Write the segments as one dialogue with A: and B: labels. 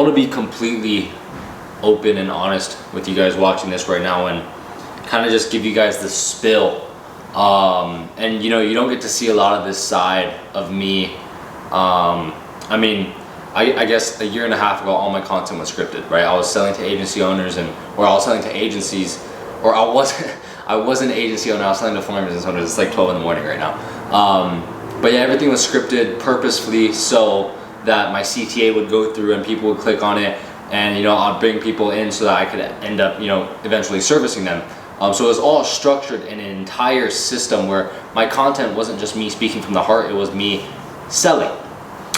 A: to be completely open and honest with you guys watching this right now and kind of just give you guys the spill. And you know, you don't get to see a lot of this side of me. I mean, I guess a year and a half ago, all my content was scripted, right? I was selling to agency owners, or I was selling to agencies, or I was an agency owner, I was selling to former business owners. It's like 12 in the morning right now. But yeah, everything was scripted purposefully so that my CTA would go through and people would click on it, and you know, I'd bring people in so that I could end up, you know, eventually servicing them. So it was all structured in an entire system where my content wasn't just me speaking from the heart, it was me selling,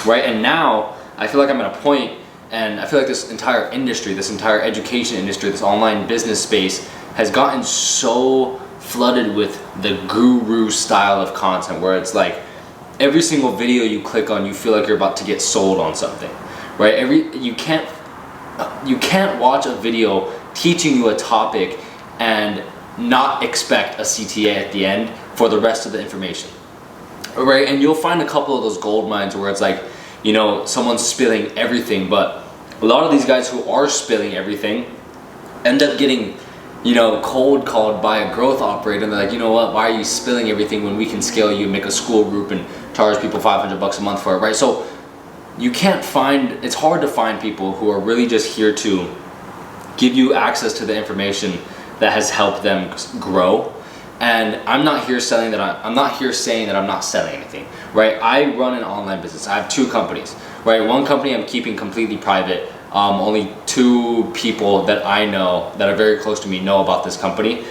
A: right? And now I feel like I'm at a point, and I feel like this entire industry, this entire education industry, this online business space has gotten so flooded with the guru style of content where it's like every single video you click on, you feel like you're about to get sold on something, right? You can't watch a video teaching you a topic and not expect a CTA at the end for the rest of the information, right? And you'll find a couple of those gold mines where it's like, you know, someone's spilling everything, but a lot of these guys who are spilling everything end up getting, you know, cold called by a growth operator, and they're like, you know what, why are you spilling everything when we can scale you, make a school group and charge people $500 a month for it, right? So you can't find, it's hard to find people who are really just here to give you access to the information that has helped them grow. And I'm not here saying that I'm not selling anything, right? I run an online business. I have 2 companies, right? One company I'm keeping completely private. Only 2 people that I know that are very close to me know about this company,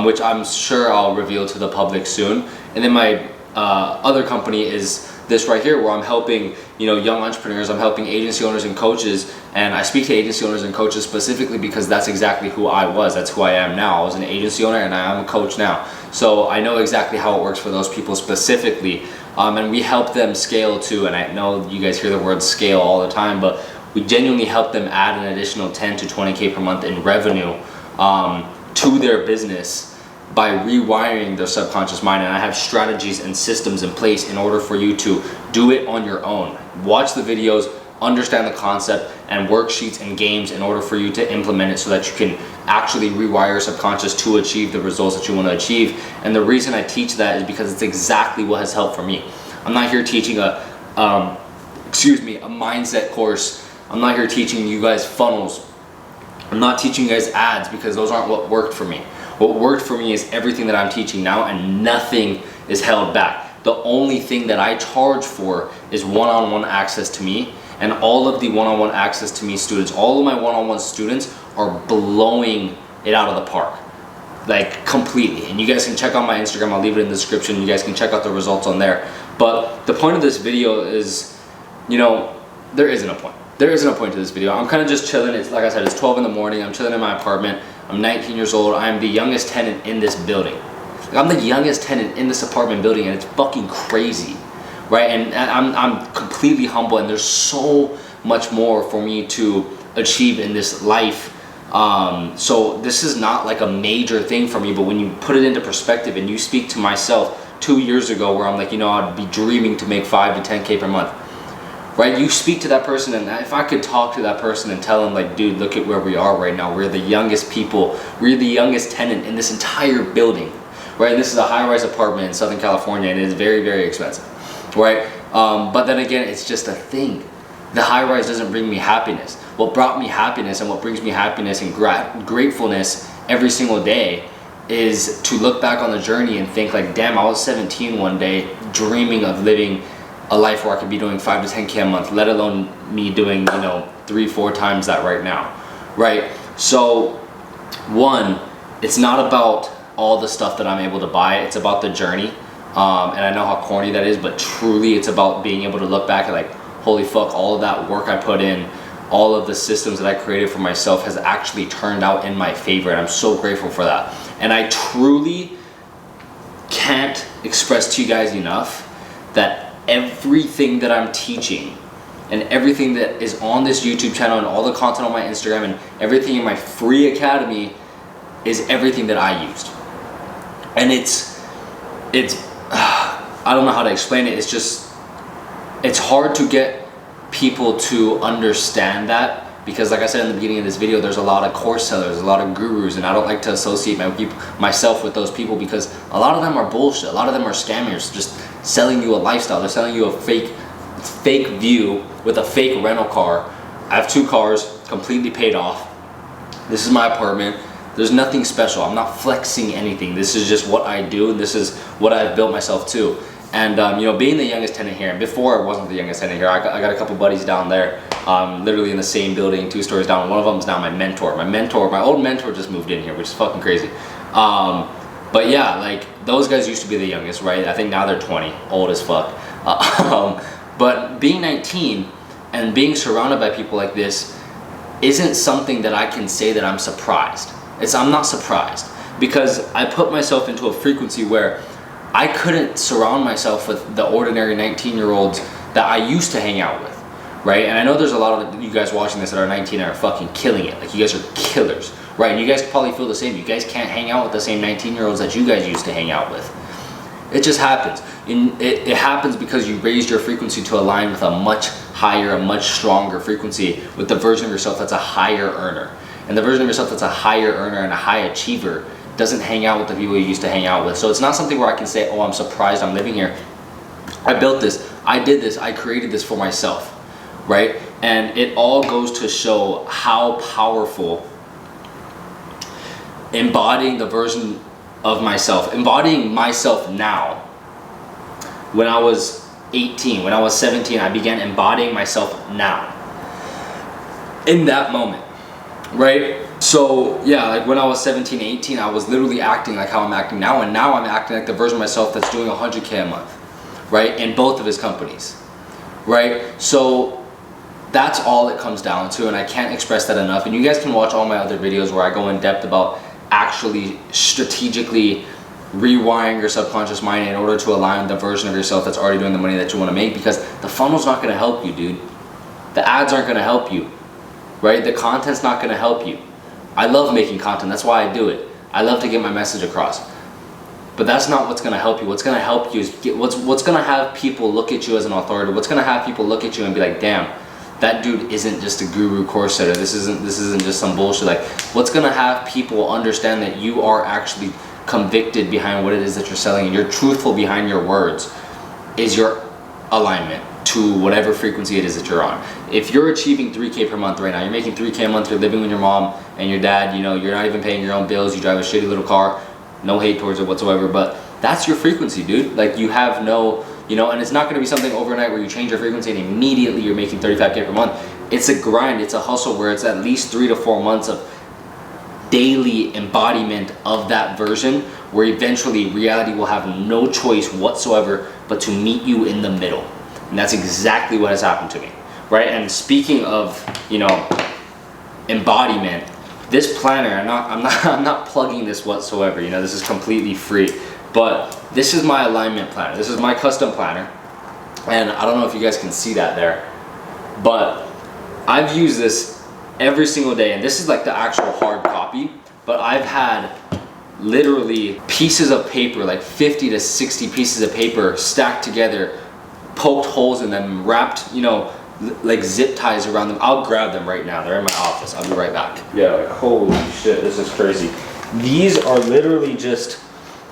A: which I'm sure I'll reveal to the public soon. And then my other company is this right here, where I'm helping, you know, young entrepreneurs. I'm helping agency owners and coaches, and I speak to agency owners and coaches specifically because that's exactly who I was. That's who I am now. I was an agency owner and I am a coach now. So I know exactly how it works for those people specifically, and we help them scale too. And I know you guys hear the word scale all the time, but we genuinely help them add an additional 10 to 20K per month in revenue to their business by rewiring their subconscious mind. And I have strategies and systems in place in order for you to do it on your own. Watch the videos, understand the concept, and worksheets and games in order for you to implement it so that you can actually rewire your subconscious to achieve the results that you want to achieve. And the reason I teach that is because it's exactly what has helped for me. I'm not here teaching a mindset course. I'm not here teaching you guys funnels. I'm not teaching you guys ads, because those aren't what worked for me. What worked for me is everything that I'm teaching now, and nothing is held back. The only thing that I charge for is one-on-one access to me, and all of the one-on-one access to me students, all of my one-on-one students are blowing it out of the park, like completely. And you guys can check out my Instagram, I'll leave it in the description. You guys can check out the results on there. But the point of this video is, you know, there isn't a point. There isn't a point to this video. I'm kind of just chilling. It's like I said, it's 12 in the morning. I'm chilling in my apartment. I'm 19 years old. I am the youngest tenant in this building. Like, I'm the youngest tenant in this apartment building, and it's fucking crazy, right? And I'm completely humble, and there's so much more for me to achieve in this life. So this is not like a major thing for me, but when you put it into perspective and you speak to myself 2 years ago, where I'm like, you know, I'd be dreaming to make 5 to 10K per month. Right, you speak to that person, and if I could talk to that person and tell them, like, dude, look at where we are right now. We're the youngest people. We're the youngest tenant in this entire building, right? This is a high-rise apartment in Southern California, and it is very, very expensive, right? But then again, it's just a thing. The high-rise doesn't bring me happiness. What brought me happiness and what brings me happiness and gratefulness every single day is to look back on the journey and think, like, damn, I was 17 one day dreaming of living a life where I could be doing 5 to 10K a month, let alone me doing, you know, 3-4 times that right now, right? So, one, it's not about all the stuff that I'm able to buy, it's about the journey. And I know how corny that is, but truly it's about being able to look back at, like, holy fuck, all of that work I put in, all of the systems that I created for myself has actually turned out in my favor, and I'm so grateful for that. And I truly can't express to you guys enough that everything that I'm teaching and everything that is on this YouTube channel and all the content on my Instagram and everything in my free academy is everything that I used. And it's I don't know how to explain it. It's hard to get people to understand that because like I said in the beginning of this video, there's a lot of course sellers, a lot of gurus, and I don't like to associate myself with those people because a lot of them are bullshit. A lot of them are scammers, just selling you a lifestyle. They're selling you a fake view with a fake rental car. I have 2 cars, completely paid off. This is my apartment. There's nothing special. I'm not flexing anything. This is just what I do, and this is what I've built myself to. And you know, being the youngest tenant here, and before I wasn't the youngest tenant here, I got a couple buddies down there, literally in the same building, 2 stories down. One of them is now my mentor. My old mentor just moved in here, which is fucking crazy. But yeah, like those guys used to be the youngest, right? I think now they're 20, old as fuck. But being 19 and being surrounded by people like this isn't something that I can say that I'm surprised. I'm not surprised because I put myself into a frequency where I couldn't surround myself with the ordinary 19-year-olds that I used to hang out with, right? And I know there's a lot of you guys watching this that are 19 and are fucking killing it. Like, you guys are killers, right? And you guys probably feel the same. You guys can't hang out with the same 19-year-olds that you guys used to hang out with. It just happens. It happens because you raised your frequency to align with a much higher, a much stronger frequency with the version of yourself that's a higher earner. And the version of yourself that's a higher earner and a high achiever doesn't hang out with the people you used to hang out with. So it's not something where I can say, oh, I'm surprised I'm living here. I built this, I did this, I created this for myself, right? And it all goes to show how powerful embodying the version of myself, embodying myself now. When I was 18, when I was 17, I began embodying myself now. In that moment, right? So yeah, like when I was 17, 18, I was literally acting like how I'm acting now, and now I'm acting like the version of myself that's doing 100K a month, right? In both of his companies, right? So that's all it comes down to, and I can't express that enough. And you guys can watch all my other videos where I go in depth about actually strategically rewiring your subconscious mind in order to align the version of yourself that's already doing the money that you want to make, because the funnel's not going to help you, dude. The ads aren't going to help you, right? The content's not going to help you. I love making content, that's why I do it. I love to get my message across. But that's not what's going to help you. What's going to help you is what's going to have people look at you as an authority. What's going to have people look at you and be like, damn, that dude isn't just a guru course setter. This isn't just some bullshit. Like, what's going to have people understand that you are actually convicted behind what it is that you're selling, and you're truthful behind your words, is your alignment to whatever frequency it is that you're on. If you're achieving 3K per month right now, you're making 3K a month, you're living with your mom and your dad, you know, you're not even paying your own bills, you drive a shitty little car, no hate towards it whatsoever, but that's your frequency, dude. Like, you have no, you know, and it's not going to be something overnight where you change your frequency and immediately you're making 35K per month. It's a grind, it's a hustle where it's at least 3 to 4 months of daily embodiment of that version, where eventually reality will have no choice whatsoever but to meet you in the middle. And that's exactly what has happened to me, right? And speaking of, you know, embodiment, this planner, I'm not plugging this whatsoever, you know, this is completely free, but this is my alignment planner. This is my custom planner, and I don't know if you guys can see that there, but I've used this every single day, and this is like the actual hard copy, but I've had literally pieces of paper, like 50 to 60 pieces of paper stacked together, poked holes in them, wrapped, you know, like zip ties around them. I'll grab them right now. They're in my office. I'll be right back. Yeah, like, holy shit, this is crazy. These are literally just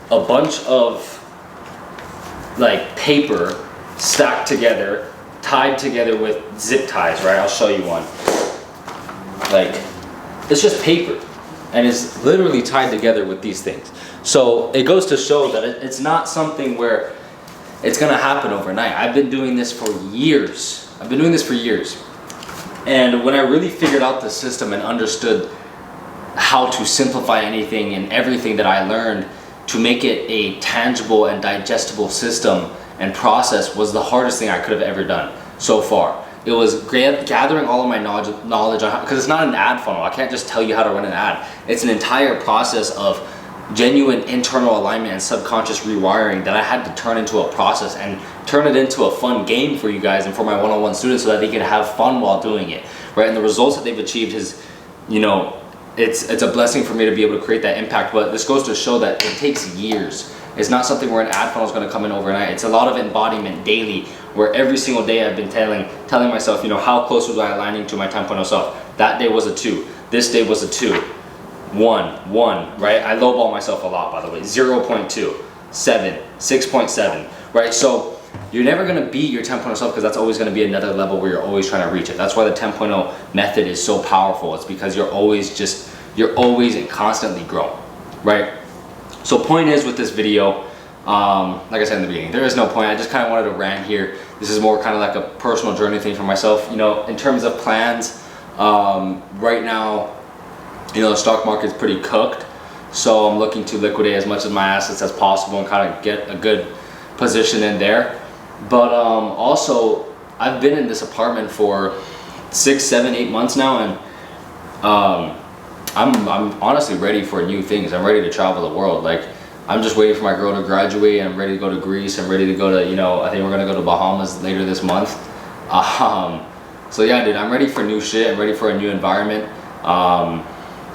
A: a bunch of like paper stacked together, tied together with zip ties, right? I'll show you one. Like, it's just paper, and it's literally tied together with these things. So it goes to show that it's not something where it's gonna happen overnight. I've been doing this for years. And when I really figured out the system and understood how to simplify anything and everything that I learned to make it a tangible and digestible system and process, was the hardest thing I could have ever done so far. It was gathering all of my knowledge on how, because it's not an ad funnel. I can't just tell you how to run an ad. It's an entire process of genuine internal alignment and subconscious rewiring that I had to turn into a process and turn it into a fun game for you guys and for my one-on-one students, so that they can have fun while doing it, right? And the results that they've achieved is, you know, it's a blessing for me to be able to create that impact. But this goes to show that it takes years. It's not something where an ad funnel is going to come in overnight. It's a lot of embodiment daily, where every single day I've been telling myself, you know, how close was I aligning to my 10.0 self? That day was a 2. This day was a 2. 1, right? I lowball myself a lot, by the way. 0.2, 7, 6.7, right? So you're never gonna be your 10.0 self, because that's always gonna be another level where you're always trying to reach it. That's why the 10.0 method is so powerful. It's because you're always and constantly growing, right? So point is with this video, like I said in the beginning, there is no point. I just kind of wanted to rant here. This is more kind of like a personal journey thing for myself. You know, in terms of plans, right now, you know, the stock market's pretty cooked. So I'm looking to liquidate as much of my assets as possible and kind of get a good position in there. But also, I've been in this apartment for 6, 7, 8 months now, and I'm honestly ready for new things. I'm ready to travel the world. Like, I'm just waiting for my girl to graduate. I'm ready to go to Greece. I'm ready to go to, you know, I think we're gonna go to Bahamas later this month. So yeah, dude, I'm ready for new shit. I'm ready for a new environment.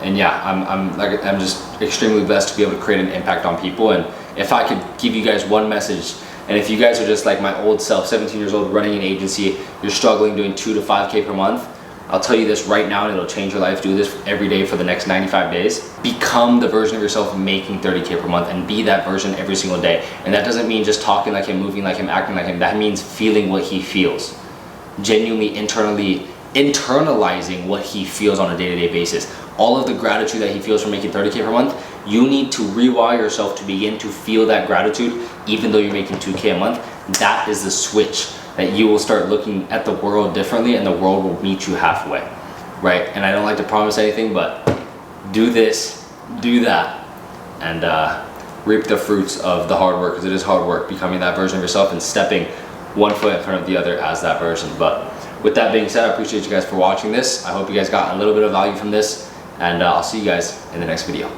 A: And yeah, I'm just extremely blessed to be able to create an impact on people. And if I could give you guys one message, and if you guys are just like my old self, 17 years old, running an agency, you're struggling doing 2 to 5K per month, I'll tell you this right now, and it'll change your life. Do this every day for the next 95 days. Become the version of yourself making 30K per month, and be that version every single day. And that doesn't mean just talking like him, moving like him, acting like him. That means feeling what he feels. Genuinely, internally, internalizing what he feels on a day-to-day basis. All of the gratitude that he feels from making 30K per month, you need to rewire yourself to begin to feel that gratitude even though you're making 2K a month. That is the switch that you will start looking at the world differently, and the world will meet you halfway, right? And I don't like to promise anything, but do this, do that, and reap the fruits of the hard work, because it is hard work, becoming that version of yourself and stepping one foot in front of the other as that version. But with that being said, I appreciate you guys for watching this. I hope you guys got a little bit of value from this, and I'll see you guys in the next video.